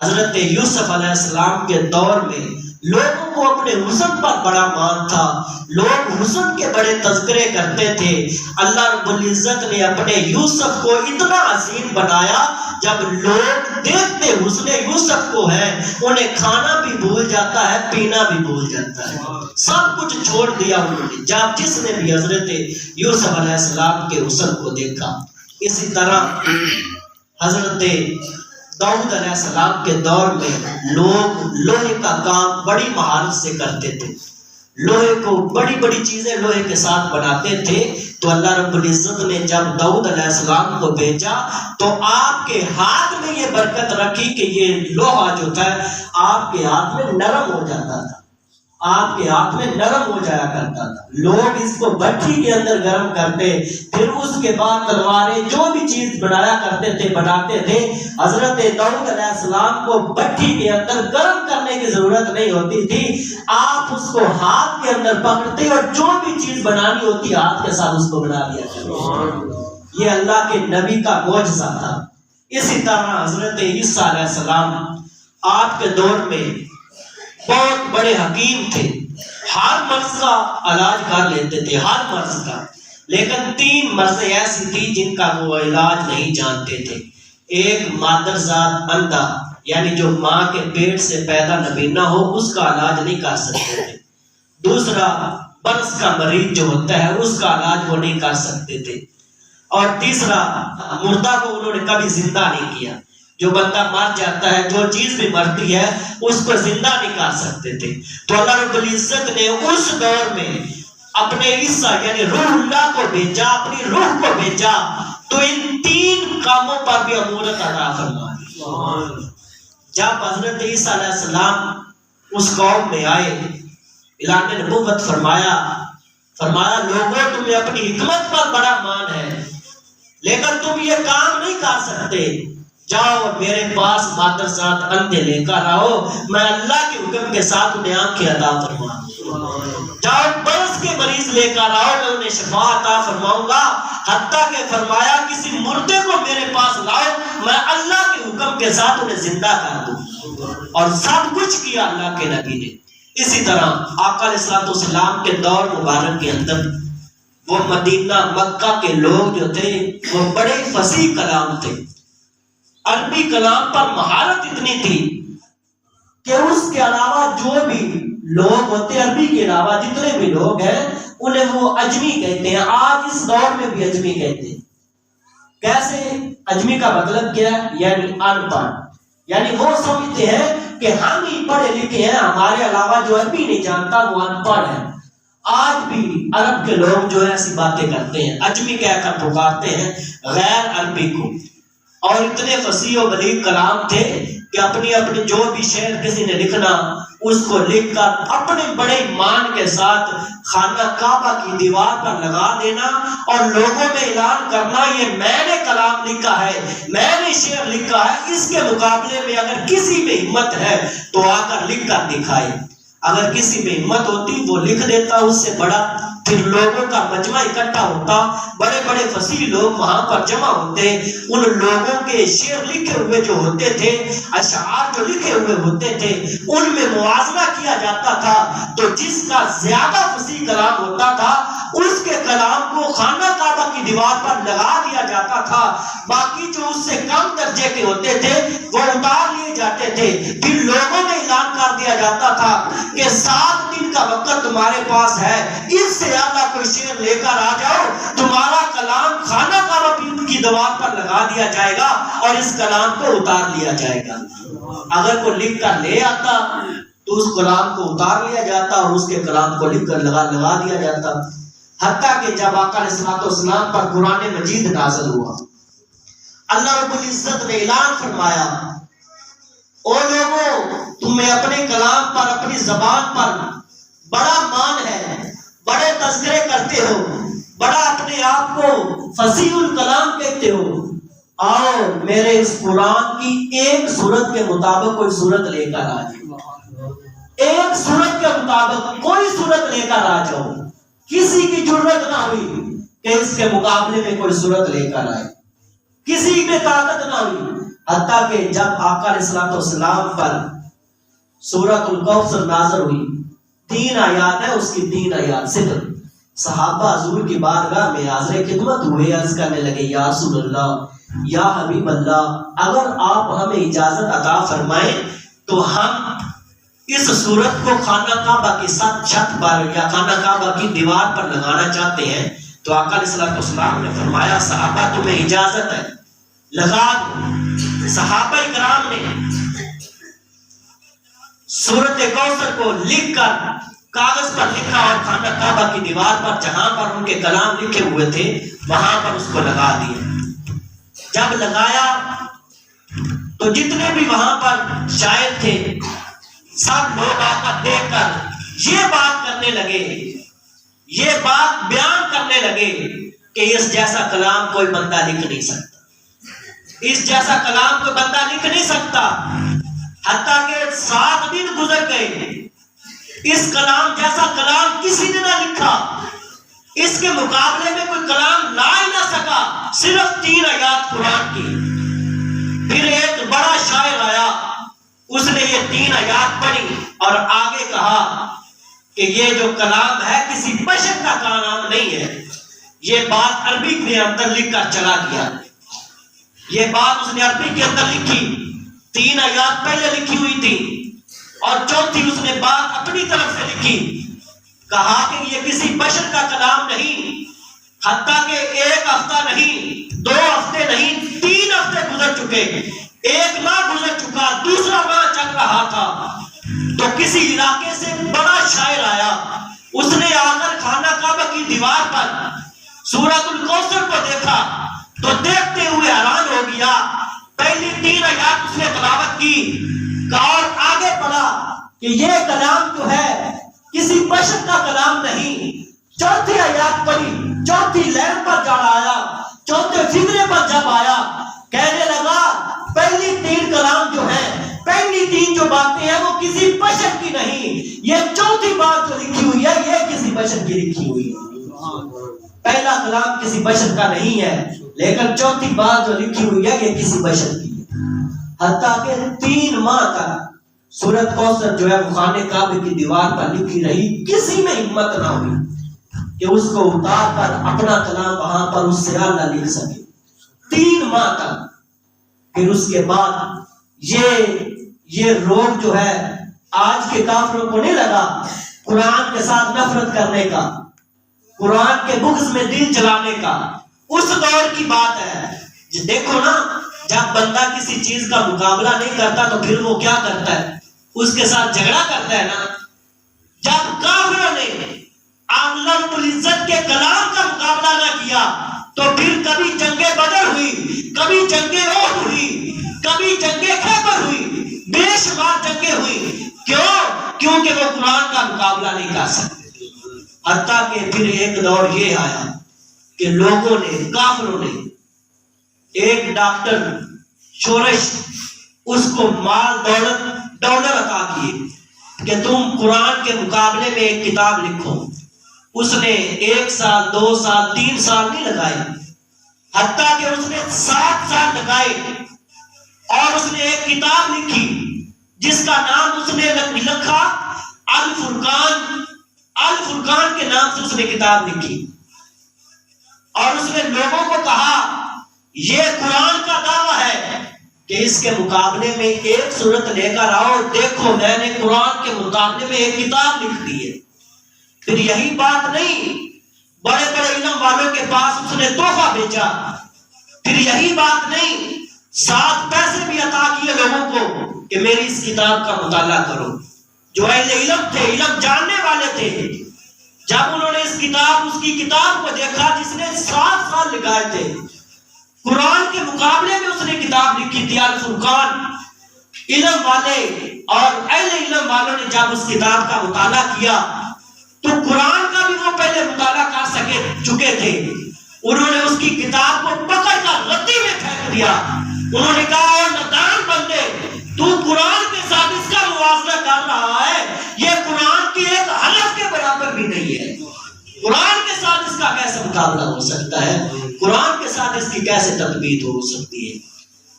حضرت یوسف علیہ السلام کے دور میں لوگوں کو اپنے حسن پر بڑا مان تھا، لوگ حسن کے بڑے تذکرے کرتے تھے۔ اللہ رب العزت نے اپنے یوسف کو اتنا حسین بنایا، جب لوگ دیکھتے حسن یوسف کو ہے انہیں کھانا بھی بھول جاتا ہے، پینا بھی بھول جاتا ہے، سب کچھ چھوڑ دیا انہوں نے جب جس نے بھی حضرت یوسف علیہ السلام کے حسن کو دیکھا۔ اسی طرح حضرت داؤد علیہ السلام کے دور میں لوگ لوہے کا کام بڑی مہارت سے کرتے تھے، لوہے کو بڑی بڑی چیزیں لوہے کے ساتھ بناتے تھے۔ تو اللہ رب العزت نے جب داؤد علیہ السلام کو بھیجا تو آپ کے ہاتھ میں یہ برکت رکھی کہ یہ لوہا جو تھا آپ کے ہاتھ میں نرم ہو جاتا تھا، آپ کے ہاتھ میں نرم ہو جایا کرتا تھا۔ لوگ اس کو بھٹی کے اندر گرم کرتے، پھر اس کے بعد تلواریں جو بھی چیز بنایا کرتے تھے بناتے تھے۔ حضرت داؤد علیہ السلام کو بھٹی کے اندر گرم کرنے کی ضرورت نہیں ہوتی تھی، آپ اس کو ہاتھ کے اندر پکڑتے اور جو بھی چیز بنانی ہوتی ہاتھ کے ساتھ اس کو بنا دیا کرتے۔ یہ اللہ کے نبی کا معجزہ تھا۔ اسی طرح حضرت عیسیٰ علیہ السلام آپ کے دور میں بہت بڑے حکیم تھے، ہر مرض کا علاج کر لیتے تھے، ہر مرض کا، لیکن 3 مرضیں ایسی تھی جن کا وہ علاج نہیں جانتے تھے۔ ایک مادرزاد اندھا، یعنی جو ماں کے پیٹ سے پیدا نبینا ہو اس کا علاج نہیں کر سکتے تھے۔ دوسرا برس کا مریض جو ہوتا ہے اس کا علاج وہ نہیں کر سکتے تھے۔ اور تیسرا مردہ کو انہوں نے کبھی زندہ نہیں کیا، جو بندہ مر جاتا ہے، جو چیز بھی مرتی ہے اس کو زندہ نہیں کر سکتے تھے۔ تو اللہ رب العزت نے اس دور میں اپنے عیسیٰ یعنی روح اللہ کو بھیجا، اپنی روح کو بھیجا، تو ان 3 کاموں پر بھی امورت عطا فرمائی۔ جب حضرت عیسیٰ علیہ السلام اس قوم میں آئے، اعلان نبوت فرمایا لوگوں تمہیں اپنی حکمت پر بڑا مان ہے لیکن تم یہ کام نہیں کر سکتے، جاؤ میرے پاس مادرزاد اندھے لے کر آؤ، میں اللہ کے حکم کے ساتھ انہیں آنکھیں عطا فرماؤں۔ جاؤ برس کے مریض لے کر آؤ، میں انہیں شفا عطا فرماؤں گا۔ حتیٰ کہ فرمایا کسی مردے کو میرے پاس لاؤ، میں اللہ کے حکم کے ساتھ انہیں زندہ کر دوں۔ اور سب کچھ کیا اللہ کے نبی نے۔ اسی طرح آقا علیہ الصلوۃ والسلام کے دور مبارک کے اندر وہ مدینہ مکہ کے لوگ جو تھے وہ بڑے فصیح کلام تھے، عربی کلام پر مہارت اتنی تھی کہ اس کے علاوہ جو بھی لوگ ہوتے، عربی کے علاوہ جتنے بھی لوگ ہیں انہیں وہ اجمی کہتے ہیں۔ آج اس دور میں بھی اجمی کہتے ہیں۔ کیسے؟ اجمی کا مطلب کیا ہے؟ یعنی ان پڑھ، یعنی وہ سمجھتے ہیں کہ ہم ہی پڑھے لکھے ہیں، ہمارے علاوہ جو عربی نہیں جانتا وہ ان پڑھ ہے۔ آج بھی عرب کے لوگ جو ہے ایسی باتیں کرتے ہیں، اجمی کہہ کر پکارتے ہیں غیر عربی کو۔ اور اتنے فصیح و بلیغ کلام تھے کہ اپنی جو بھی شعر کسی نے لکھنا اس کو لکھ کر اپنے بڑے ایمان کے ساتھ خانہ کعبہ کی دیوار پر لگا دینا اور لوگوں میں اعلان کرنا یہ میں نے کلام لکھا ہے، میں نے شعر لکھا ہے، اس کے مقابلے میں اگر کسی میں ہمت ہے تو آ کر لکھ کر دکھائے۔ اگر کسی میں ہمت ہوتی وہ لکھ دیتا، اس سے بڑا پھر لوگوں کا مجمع اکٹھا ہوتا، بڑے بڑے فصیح لوگ وہاں پر جمع ہوتے، ان لوگوں کے شعر لکھے ہوئے جو ہوتے تھے، اشعار جو لکھے ہوئے ہوتے تھے، ان میں موازنہ کیا جاتا تھا۔ تو جس کا زیادہ فصیح کلام ہوتا تھا اس کے کلام کو خانہ کعبہ کی دیوار پر لگا دیا جاتا تھا، باقی جو اس سے کم درجے کے ہوتے تھے وہ اتار لیے جاتے تھے۔ پھر لوگوں میں اعلان کر دیا جاتا تھا کہ 7 دن کا وقت تمہارے پاس ہے، اس سے زیادہ کوئی شعر لے کر آ جاؤ، تمہارا کلام خانہ کعبہ کی دیوار پر لگا دیا جائے گا اور اس کلام کو اتار لیا جائے گا۔ اگر کوئی لکھ کر لے آتا تو اس کلام کو اتار لیا جاتا اور اس کے کلام کو لکھ کر لگا دیا جاتا۔ حتیٰ کہ جب آقا علیہ الصلوۃ والسلام پر قرآن مجید نازل ہوا، اللہ رب العزت نے اعلان فرمایا او لوگوں تمہیں اپنے کلام پر، اپنی زبان پر بڑا مان ہے، بڑے تذکرے کرتے ہو، بڑا اپنے آپ کو فصیح الکلام کہتے ہو، آؤ میرے اس قرآن کی ایک سورت کے مطابق کوئی سورت لے کر آ جاؤ، ایک سورت کے مطابق کوئی سورت لے کر آ جاؤ۔ کسی کی ضرورت نہ ہوئی کہ اس کے مقابلے میں کوئی سورت لے کر آئے، کسی میں طاقت نہ ہوئی۔ حتیٰ کہ جب آقا علیہ السلام پر سورۃ الکوثر نازل ہوئی، 3 آیات ہے اس کی، 3 آیات صرف، صحابہ حضور کی بارگاہ میں حاضر خدمت ہوئے، عرض کرنے لگے یا رسول اللہ، یا حبیب اللہ، اگر آپ ہمیں اجازت عطا فرمائیں تو ہم اس صورت کو خانہ کعبہ کی چھت پر یا خانہ کعبہ کی دیوار پر لگانا چاہتے ہیں۔ تو آقا علیہ السلام نے فرمایا صحابہ تمہیں اجازت ہے، لگا دو۔ صحابہ کرام نے سورۃ کوثر کو لکھ کر کاغذ پر لکھا اور خانہ کعبہ کی دیوار پر جہاں پر ان کے کلام لکھے ہوئے تھے وہاں پر اس کو لگا دیا۔ جب لگایا تو جتنے بھی وہاں پر شاعر تھے سب لوگ آ کر دیکھ کر یہ بات کرنے لگے، یہ بات بیان کرنے لگے کہ اس جیسا کلام کوئی بندہ لکھ نہیں سکتا، اس جیسا کلام کوئی بندہ لکھ نہیں سکتا۔ حتیٰ کہ 7 دن گزر گئے، اس کلام جیسا کلام کسی نے نہ لکھا، اس کے مقابلے میں کوئی کلام لا ہی نہ سکا، صرف 3 آیات قرآن کی۔ پھر ایک بڑا شاعر آیا، اس نے یہ 3 آیات پڑھی اور آگے کہا کہ یہ جو کلام ہے کسی بشر کا کلام نہیں ہے۔ یہ بات عربی کے اندر لکھ کر چلا گیا، یہ بات اس نے عربی کے اندر لکھی، 3 آیات پہلے لکھی ہوئی تھی اور 4تھی اس نے بات اپنی طرف سے لکھی، کہا کہ یہ کسی بشر کا کلام نہیں۔ حتیٰ کہ 1 ہفتہ نہیں، 2 ہفتے نہیں، 3 ہفتے گزر چکے، 1 ماہ گزر چکا، دوسرا ماہ چل رہا تھا، تو کسی علاقے سے بڑا شاعر آیا، اس نے آ کر خانہ کعبہ کی دیوار پر سورۃ الکوثر کو دیکھا تو دیکھتے ہوئے حیران ہو گیا۔ پہلی 3 آیات اس نے تلاوت کی اور آگے پڑھا کہ یہ کلام جو ہے کسی بشر کا کلام نہیں۔ 4تھی آیات پڑھی، 4تھی لائن پر جا آیا، 4تھے فقرے پر جب آیا، کہنے لگا پہلی 3 کلام جو ہے، پہلی 3 جو باتیں ہیں وہ کسی بشر کی نہیں، یہ 4تھی بات جو لکھی ہوئی ہے یہ کسی بشر کی لکھی ہوئی ہے۔ پہلا کلام کسی بشر کا نہیں ہے، لیکن 4تھی بات جو لکھی ہوئی ہے یہ کسی بشر کی ہے۔ حتیٰ کہ 3 ماہ تک سورۃ کوثر جو ہے وہ خانہ کعبہ کی دیوار پر لکھی رہی، کسی میں ہمت نہ ہوئی کہ اس کو اتار کر اپنا کلام وہاں پر اس سے نہ لکھ سکے، 3 ماہ تک۔ پھر اس کے بعد یہ روگ جو ہے آج کے کافروں کو نہیں لگا قرآن کے ساتھ نفرت کرنے کا، قرآن کے بغض میں دل جلانے کا، اس دور کی بات ہے۔ دیکھو نا، جب بندہ کسی چیز کا مقابلہ نہیں کرتا تو پھر وہ کیا کرتا ہے؟ اس کے ساتھ جھگڑا کرتا ہے نا۔ جب کافروں نے اللہ رب العزت کے کلام کا مقابلہ نہ کیا تو پھر کبھی جنگ بدر ہوئی، کبھی جنگ احد ہوئی، کبھی جنگ خیبر ہوئی، بے شمار جنگیں ہوئی۔ کیونکہ وہ قرآن کا مقابلہ نہیں کر سکتے۔ حتیٰ کہ پھر ایک دور یہ آیا کہ لوگوں نے، کافروں نے، ایک ڈاکٹر شورش اس کو مال دولت ڈالر عطا کیے کہ تم قرآن کے مقابلے میں ایک کتاب لکھو۔ اس نے 1 سال 2 سال 3 سال نہیں لگائے، حتیٰ کہ اس نے 7 سال لگائے اور اس نے ایک کتاب لکھی جس کا نام اس نے لکھا الفرقان۔ الفرقان کے نام سے اس نے کتاب لکھی اور اس نے لوگوں کو کہا یہ قرآن کا دعویٰ ہے کہ اس کے مقابلے میں ایک صورت لے کر آؤ، دیکھو میں نے قرآن کے مقابلے میں ایک کتاب لکھ دی ہے۔ پھر یہی بات نہیں، بڑے بڑے علم والوں کے پاس اس نے تحفہ بھیجا۔ پھر یہی بات نہیں، 7 پیسے بھی عطا کیے لوگوں کو کہ میری اس کتاب کا مطالعہ کرو۔ جو اہل علم تھے، علم جاننے والے تھے، جب انہوں نے اس کی کتاب کو دیکھا جس نے 7 سال لگائے تھے، قرآن کے مقابلے میں اس نے کتاب لکھی تھی الفرقان، علم والے اور اہل علم والوں نے جب اس کتاب کا مطالعہ کیا تو قرآن کا بھی وہ پہلے مطالعہ کر چکے تھے، انہوں نے اس کی کتاب کو پکڑ کر ردی میں پھینک دیا۔ انہوں نے کہا اور نادان بندے، تو قرآن کے ساتھ اس کا موازنہ کر رہا ہے، یہ قرآن کی ایک حرف کے برابر بھی نہیں ہے، قرآن کے ساتھ اس کا کیسے مقابلہ ہو سکتا ہے، قرآن کے ساتھ اس کی کیسے تطبیق ہو سکتی ہے۔